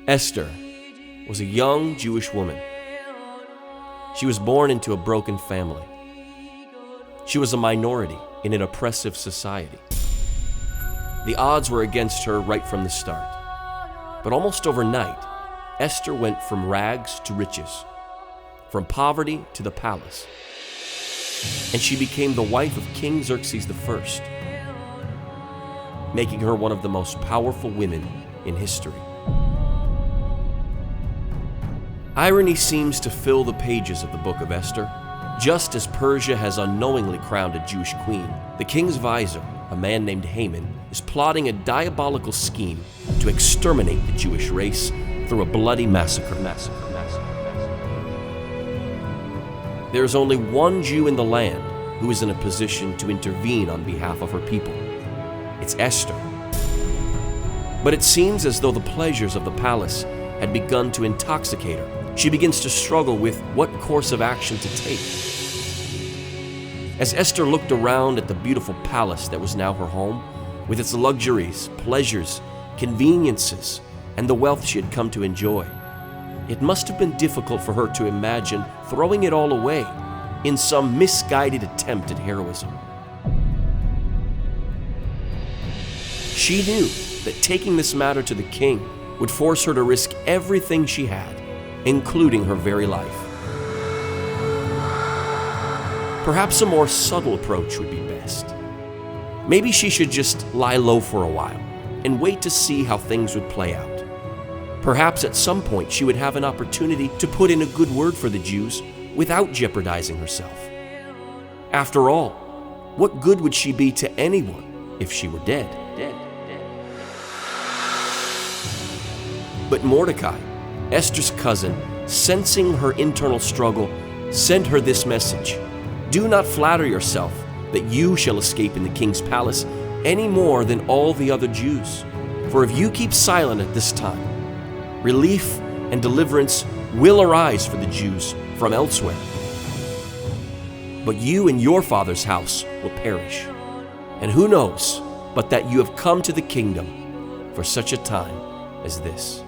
Esther was a young Jewish woman. She was born into a broken family. She was a minority in an oppressive society. The odds were against her right from the start. But almost overnight, Esther went from rags to riches, from poverty to the palace. And she became the wife of King Xerxes I, making her one of the most powerful women in history. Irony seems to fill the pages of the book of Esther. Just as Persia has unknowingly crowned a Jewish queen, the king's vizier, a man named Haman, is plotting a diabolical scheme to exterminate the Jewish race through a bloody massacre. There is only one Jew in the land who is in a position to intervene on behalf of her people. It's Esther. But it seems as though the pleasures of the palace had begun to intoxicate her. She begins to struggle with what course of action to take. As Esther looked around at the beautiful palace that was now her home, with its luxuries, pleasures, conveniences, and the wealth she had come to enjoy, it must have been difficult for her to imagine throwing it all away in some misguided attempt at heroism. She knew that taking this matter to the king would force her to risk everything she had, including her very life. Perhaps a more subtle approach would be best. Maybe she should just lie low for a while and wait to see how things would play out. Perhaps at some point she would have an opportunity to put in a good word for the Jews without jeopardizing herself. After all, what good would she be to anyone if she were dead? But Mordecai, Esther's cousin, sensing her internal struggle, sent her this message: "Do not flatter yourself that you shall escape in the king's palace any more than all the other Jews. For if you keep silent at this time, relief and deliverance will arise for the Jews from elsewhere. But you and your father's house will perish. And who knows but that you have come to the kingdom for such a time as this."